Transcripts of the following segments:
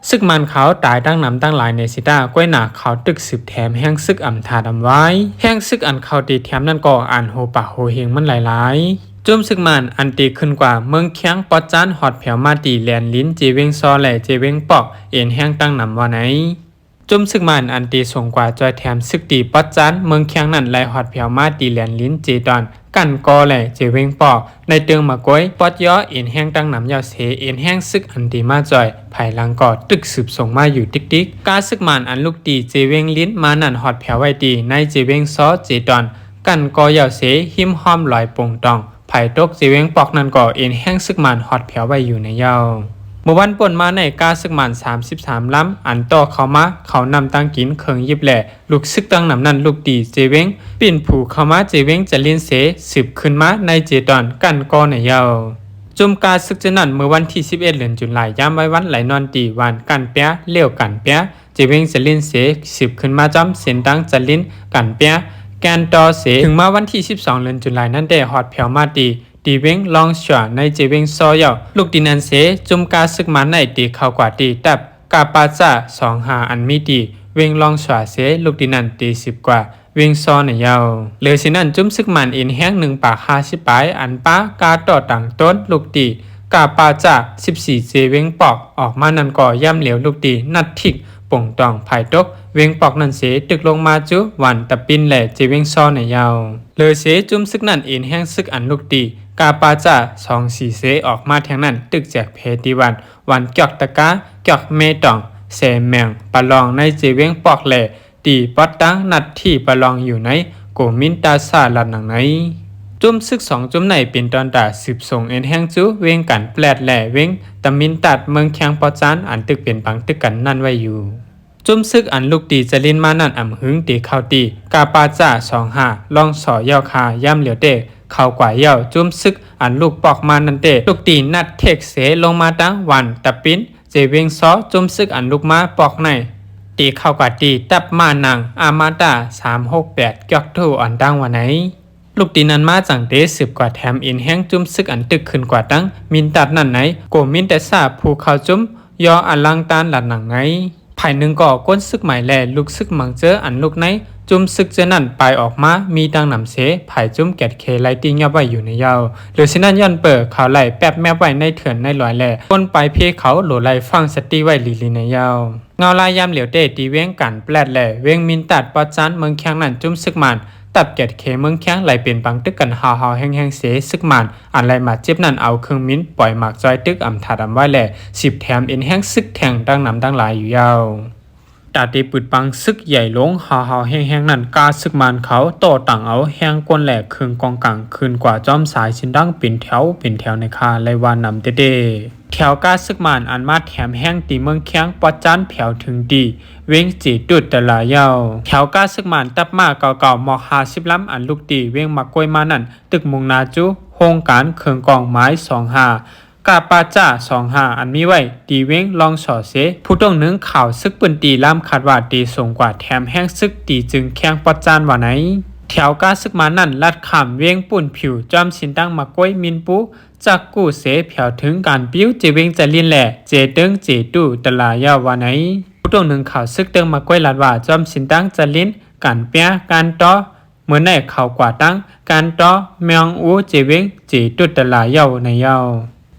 ซึกมันเขาตายตั้งนำตั้งหลายในสิตาก้วยหนาเขาตึกสืบแถมแห้งซึกอ่ำทาดำไว้แห้งซึกอันเขาตีแถมนั่นก็อ่านโหปะโหเฮงมันหลายๆจุ่มซึกมันอันตีขึ้นกว่าเมืองเคียงปอจานหอดแผวมาตีแลนลิ้นเจเวงซอแหล่เจเวงปอกเอ็นแห้งตั้งนำว่าไหนจุ่มซึกมันอันตีส่งกว่าจอยแถมซึกตีปอจานเมืองเคียงนั่นไหลหอดแผวมาตีแลนลิ้นเจตอนกันกอแหล่เจเวงปอกในเตืองมะก้อยปอดย่อเอ็นแห้งตั้งนำยาวเสเอ็นแห้งซึกอันตีมาจอยภายหลังก็ตึกสืบส่งมาอยู่ติ๊กกาซึกมันอันลูกตีเจเวงลิ้นมานั่นหอดแผวไว้ตีในเจเวงซอเจตอนกันกอยาวเสหิมห้อมลอยปงตองไผ่ตกเจเวงปอกนั่นก็เอ็นแห้งซึกมันหอดแผวไว้อยู่ในเย้าเมื่อวันป่นมาในกาซึกมัน33ล้ำอันต่อเขามาเขานำตั้งกินเคิงยิบแหล่ลูกซึกตั้งนำนั่นลูกตีเจเวงปิ่นผูเข้ามาเจเวงจะลินเสสืบขึ้นมาในเจตอนกันกอในเย้าจุมกาซึกจะนั่นเมื่อวันที่11เดือนตุลาคมยามไว้วันไหลนอนตีวันกันเปียเลี้ยวกันเปียเจเวงจะลินเสสืบขึ้นมาจำเส้นตั้งจะลินกันเปียแกนต่อเสถึงมาวันที่12เดือนตุลาคมนั้นได้ฮอดแผวมาตีเวงลองชัวในเจเวงซอยาวลูกดินันเสจุมกาซึกมันในตีเข้ากว่าตีตับกาปาจ่า25อันมีตีเวงลองชัวเสลูกดินันตี10กว่าเวงซอในยาวเหลือสินั่นจุมซึกมันอินแห้ง1ปาก50ปลายอันป้ากาต่อต่างต้นลูกตีกาปาจ่า14เจเวงปอกออกมานั่นก่อย่ำเหลวลูกตีนัดทิกป่งตองภายตกเวงปอกนั่นเสตึกลงมาจุวันตะปินแหล่เจเวงซอในยาวเหลือเสจุมซึกนั่นอินแห้งซึกอันลูกตีกาปาจ่า24เสออกมาแทงนั้นตึกแจกเพติวันเกียกตะกาเกียกเมตองเสแมงปะลองในเจเวงปอกแหล่ตีปอดตั้งนัดที่ปะลองอยู่ในโกมินตาซาลันหนังไหนจุ่มซึก2จุ่มไหนเป็นตอนตาสืบส่งเอ็นแห้งจูเวงกันแปลดแหล่เวงตะมินตัดเมืองแข้งปอจานอันตึกเป็นปังตึกกันนั่นไว้อยู่จุ่มซึกอันลูกตีจะลินมานั่นอ่ำหึงตีเข้าตีกาปาจ่า25ลองสอยาวคาย่ำเหลียวเตเข้ากว่าเย่าจุ่มซึกอันลูกปอกมานันเตลูกตีนัดเทกเสลงมาตั้งวันตะปิ้นเจเวงซอจุ่มซึกอันลูกมาปอกในตีเข้ากว่าตีตับมานังอามาตา368เกียกทูอ่อนตั้งวันไหนลูกตีนั้นมาจังเตสืบกว่าแถมอินแห้งจุ่มซึกอันตึกขึ้นกว่าตั้งมินตัดนั่นไหนโกมินแต่ซาภูเขาจุ่มยออันลังตานหลัดหนังไงภายหนึ่งก่อก้นซึกใหม่แลลูกซึกมังเจออันลูกไหนจุ่มซึกจะนั่นไปออกมามีดังนำเสภายจุ่มแกดเคไลติ้งยับไว้อยู่ในเย้าหรือสินั่นย้อนเปิดเขาไหลแป๊บแมบไว้ในเถื่อนในลอยแหล่ก้นไปเพเขาโหลไหลฟังสติไว้ลีในเย้าเงาลายยามเหลียวเตตีเว้งกันแปลดแหล่เว้งมินตัดปอจานเมืองแข้งนั่นจุ่มซึกมันตับแกดเคเมืองแข้งไหลเป็นปังตึกกันหาวแห้งเสซึกมันอันไหลมาเจ็บนั่นเอาเครื่องมิ้นปล่อยหมากจอยตึกอ่ำถาดำไว้แหล่10แถมเอ็นแห้งซึกแทงดังนำดังหลายอยู่เย้าตาตีปืดปังซึกใหญ่ลงหาวแห้งนั่นกาซึกมันเขาต่อต่างเอาแห้งกวนแหลกคืนกองกลางคืนกว่าจอมสายชินดังเป็นแถวในคาไลวานนำเตแถวกาซึกมันอันมาแถมแห้งตีเมืองแข้งปอจานแผวถึงดีเว้งจีตุดตะลาเย้าแถวกาซึกมันตับมาเก่าๆมอก50ล้ำอันลูกตีเว้งมากล้วยมานั่นตึกมุงนาจุโฮงการเคืองกองไม้25กาปาจ่า25อันมีไว้ตีเว้งลองสอเสผู้ต้องนึงข่าวซึกปืนตีล่ำคาดว่าตีส่งกว่าแถมแห้งซึกตีจึงแข้งปอจานว่าไหนแถวกาซึกมานั่นลัดขามเว้งปุ่นผิวจอมสินตั้งมากล้วยมินปูจากกู้เสแผ่วถึงการปิ้วเจเว้งจะลินแหล่เจเติงเจตู้ตะลายาว่าไหนผู้ต้องนึงข่าวซึกเติงมากล้วยลัดว่าจอมสินตั้งจะลินการเปียการต่อเมื่อในข่าวกว่าตั้งการต่อเมียงอูเจเว้งเจตู้ตะลายาในเย้า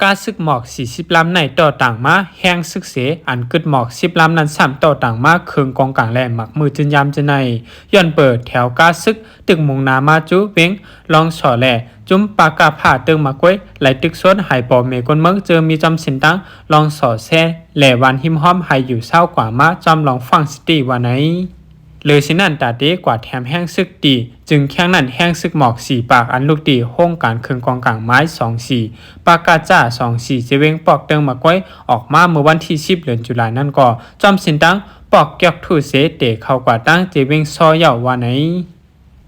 กาซึกหมอก40ลำในต่อต่างมาแห้งซึกเสอันกึดหมอก10ลำนั้น3ต่อต่างมาเคืองกองกลางแหลหมักมือจึนยามจะในย้อนเปิดแถวกาซึกตึกมุงนามาจุเว้งลองสอแหล่จุ้มปากกาผ่าตึงมากวยไหลตึกซ้นหายปอเมกนเมืองเจอมีจำสินตั้งลองสอแซ่แหล่วันหิมห้อมหายอยู่เศร้ากว่ามาจำลองฟังสติว่าไหนเลยสินั่นตาเด้กว่าแถมแห้งซึกตีจึงแข้งนั่นแห้งซึกหมอก4ปากอันลูกตีห้องการเคืองกองกลางไม้24ปากกาจ่า24เจเวงปอกเติงมากวยออกมาเมื่อวันที่10เดือนตุลาคมนั่นก็จำสินตั้งปอกเกียกทูเสเตะเข้ากว่าตั้งเจเวงซอยาวว่าไหน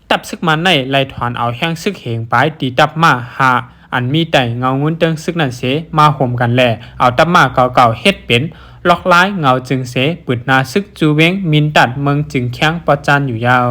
ตับซึกมันในไล่ถอนเอาแห้งซึกเหงไปตีตับมาหาอันมีแต่เงางุ้นเติงซึกนั่นเสมาห่มกันแหล่เอาตับมาเก่าๆเฮ็ดเป็นล็อกล้ายเงาจึงเสปืดนาซึกจูเว้งมินตัดเมืองจึงแข้งปอจานอยู่ยาว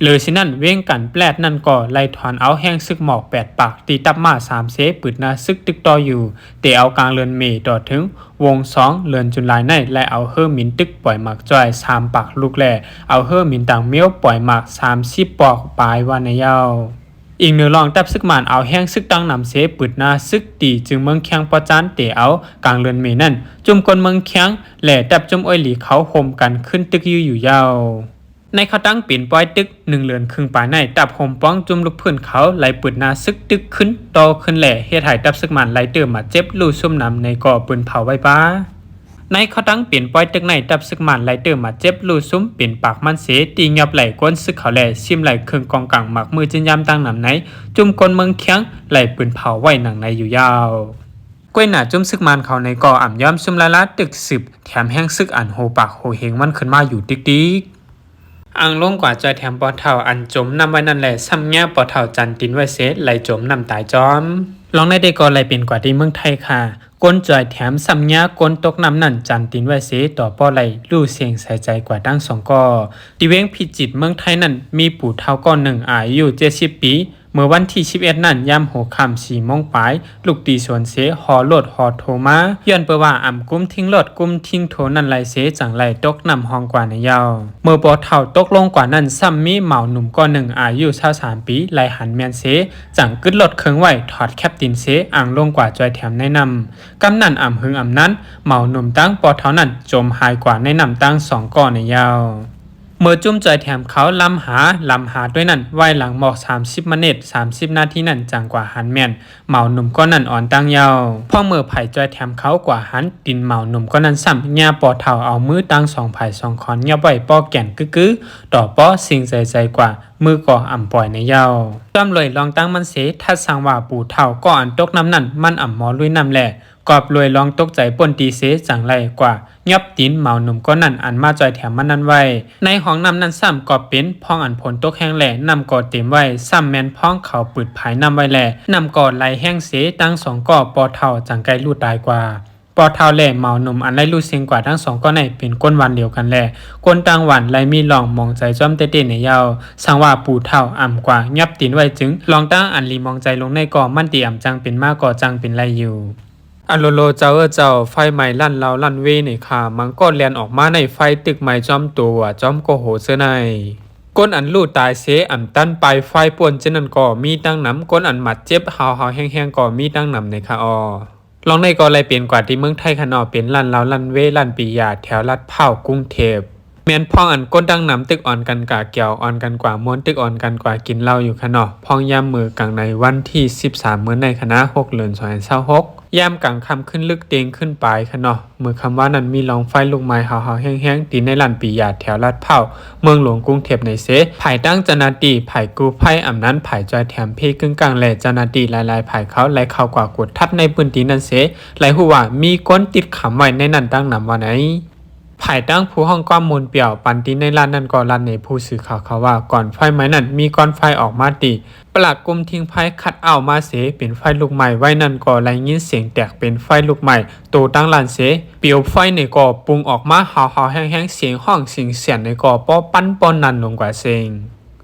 เห หรือสินั่นเว้งกันแปลดนั่นก็ไล่ถอนเอาแห้งซึกหมอก8ปากตีตับมา3เสปืดนาซึกตึกต่ออยู่เตเอากลางเลือนเมต่อถึงวง2เลือนจุลายในและเอาเฮอมินตึกปล่อยหมากจ้อย3ปากลูกแลเอาเฮอมินต่างเมียวปล่อยหมาก30ปอกปลายวันในยาวอีกหนึ่งลองตับซึกหมานเอาแห้งซึกตั้งนำเสปืดนาซึกตีจึงเมืองแข้งปอจานเตเอากลางเลือนเมนั่นจุ่มกลเมืองแข้งแหล่ตับจุ่มอ้อยหลีเขาโฮมกันขึ้นตึกอยู่ยาวในเขาตั้งปิ่นปอยตึก1เลือนครึ่งปลายในตับโฮมป้องจุ่มลูกพื้นเขาไหลปืดนาซึกตึกขึ้นต่อขึ้นแหล่เฮ็ดให้ตับซึกหมานไหลเติมมาเจ็บลู่ซุ่มนำในก่อปืนเผาไว้ป้าในเขาตั้งเปลี่ยนปอยตึกในตับซึกหมันไหลเติมมาเจ็บลู่ซุ้มเปลี่ยนปากมันเสตีงับไหลก้นซึกเขาแหล่ชิมไหลเครื่องกองกังหมักมือจินยำตั้งนำไหนจุ่มก้นเมืองเคียงไหลปืนเผาไว้หนังในอยู่ยาวก้วยหนาจุ่มซึกมันเขาในก่ออ่ำย้อมซุ่มละละตึก10แถมแห้งซึกอันโหปากโหเฮงมันขึ้นมาอยู่ติ๊กอังลงกว่าจอยแถมปอเท่าอันจมนำไว้นั่นแหละซ้ำแง่ปอเท่าจันตินไว้เสไหลจมนำตายจอมลองในเดกอไหลเป็นกว่าที่เมืองไทยค่ะก้นจอยแถมซ้ำแง่ก้นตกน้ำนั่นจันตินไว้เสต่อป้อไหลลู่เสียงใส่ใจกว่าตั้ง2ก่อดิเวงพิจิตเมืองไทยนั่นมีปู่เท่าก้อน1อายุ70ปีเมื่อวันที่11นั่นย่ำหัวค่ำ4 โมงปลายลูกตีสวนเสหอโลดหอโทมาย้อนเปว่าอ่ำกุ้มทิ้งโลดกุ้มทิ้งโทนั่นไหลเสจังไหลตกนำห้องกว่าในยาวเมื่อปอเท่าตกลงกว่านั้นซ้ำมีเหมาหนุ่มก้อน1อายุ23ปีไหลหันแมนเสจังกึดลดเคิงไว้ถอดแคปตินเสอ่างลงกว่าจอยแถมแนะนำกำนันอ่ำหึงอ่ำนั้นเหมาหนุ่มตั้งปอเท่านั้นจมหายกว่าแนะนำตั้ง2ก่อในยาวเมื่อจุ่มจอยแถมเขาลำหาด้วยนั่นไว้หลังหมอก30มเนต30นาทีนั่นจังกว่าหันแม่นเหมาหนุ่มก็นั่นอ่อนตั้งยาวพ่อเมื่อไผ่จอยแถมเขากว่าหันดินเหมาหนุ่มก็นั่นซ้ำแง่ปอเท่าเอามือตั้ง2ไผ่2คอนเงียบไว้ป้อแก่นกึต่อป้อสิ่งใจกว่ามือก่ออ่ำปล่อยในยาวจำเลยลองตั้งมันเสทัดสังว่าปู่เท่าก็อันตกน้ำนั่นมันอ่ำหมอลุยน้ำแหล่กอบรวยลองตกใจป่นตีเสจังไรกว่ายับตีนเหมาหนุ่มก็นั่นอันมาจอยแถมมันนั่นไว้ในห้องน้ำนั้นซ้ำกอบเป็นพ้องอันผลตกแห้งแหล่นำกอดเต็มไว้ซ้ำแมนพ้องเขาปืดภายนำไว้แหล่นำกอดไหลแห้งเสตั้ง2ก่อปอเท่าจังไกลลูดตายกว่าปอเท่าแหล่เหมาหนุ่มอันไล่ลูดเสียงกว่าทั้ง2ก็ในเป็นก้นวันเดียวกันแหล่ก้นตังวันไหลมีหลองมองใจจ้อมเต้ๆในยาวสังว่าปู่เท่าอ่ำกว่ายับตีนไว้จึงลองตั้งอันลีมองใจลงในก่อมันตีอ่ำจังเป็นมากก่อจังเป็นไรอยู่อันโลเจ้าไฟใหม่ลั่นเราลั่นเวนี่ค่ะมันก็เลียนออกมาในไฟตึกใหม่จอมตัวจอมโกโหเสื้อในก้นอันลู่ตายเสอ่ำตั้นไปไฟป่วนเจนันก็มีตั้งน้ำก้นอันหมัดเจ็บหาวแห้งก็มีตั้งน้ำในค่ะลองในก็เลยเปลี่ยนกว่าที่เมืองไทยค่ะเป็นลั่นเราลั่นเวลั่นปียาแถวลาดพร้าวกรุงเทพแม่นพ้องอันก้นดังน้ำตึกอ่อนกันกะเกี่ยวอ่อนกันกว่าม้วนตึกอ่อนกันกว่ากินเหล้าอยู่ค่ะพ้องย่ำมือกลางในวันที่13มื้อในคณะ6เดือน2026ย่ำกลางคำขึ้นลึกเตียงขึ้นปลายค่ะมือคำว่านั้นมีลองไฟลูกไม้หาวแห้งตีในลานปียาแถวลาดพร้าวเมืองหลวงกรุงเทพในเสไผ่ตั้งเจ้าหน้าที่ไผ่กู้ภัยอำนั้นไผ่จอยแถมเพกึ่งกลางแหล่เจ้าหน้าที่หลายไผ่เขาไหลเข้ากว่ากดทับในพื้นที่นั้นเสไหลหัวมีก้นติดขำไว้ในนั้นตั้งนำว่าไหนภายตั้งผู้ห้องก้อมมูลเปี่ยวปันตีในร้านนั้นก็ร้านในผู้สื่อข่าวเขาว่าก่อนไฟไหม้นั้นมีก้อนไฟออกมาตีปลัดกลุ่มทิ้งไฟคัดเอามาเสเป็นไฟลูกใหม่ไว้นั่นก็ไหลยินเสียงแตกเป็นไฟลูกใหม่โตตั้งร้านเสเปียวไฟในก่อปรุงออกมาหาวแห้งเสียงห้องเสียงเสียนในก่อป้อปั้นป้อนนันลงกว่าเซง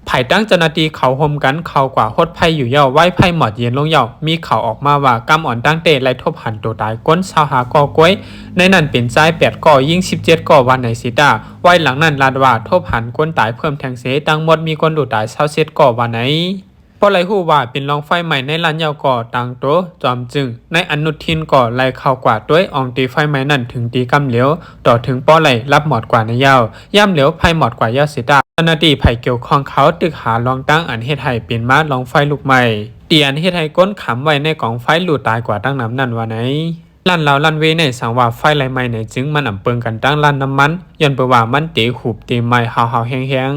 ภายตั้งเจ้าหน้าที่เขาห่มกันเขากว่าฮดไผ่อยู่เย่าไว้ไผ่หมอดเย็นลงเย่ามีข่าวออกมาว่ากำอ่อนตั้งเตะไล่ทบหันตัวตายก้นชาวหาก่อกล้วยในนั้นเป็นใจ8ก่อยิ่ง17ก่อวันในสิตาไว้หลังนั้นลาดว่าทบหันก้นตายเพิ่มแทงเสตั้งหมดมีคนดูตาย27ก่อวันไหนพอไหลหูว่าเป็นรองไฟใหม่ในลานยาวก่อต่างโตจอมจึงในอนุทินก่อไหลเข้ากว่าด้วยอองตีไฟใหม่นั่นถึงตีกำเหลียวต่อถึงป้อไหลรับหมอดกว่าในยาวย่ำเหลียวไฟหมอดกว่ายาสิตาเจ้าหน้าที่ไผ่เกี่ยวข้องเขาตึกหาลองตั้งอันเฮ็ดให้เป็นมาลองไฟลูกใหม่เตียนเฮ็ดให้ก้นขำไว้ในกองไฟหลุดตายกว่าตั้งน้ำนั่นว่าไหนลั่นเราลั่นเวในสังว่าไฟไหลใหม่ในจึงมันอ่ำเปิงกันตั้งลั่นน้ำมันย้อนไปว่ามันเตะหูบเตะไม้หาวแห้ง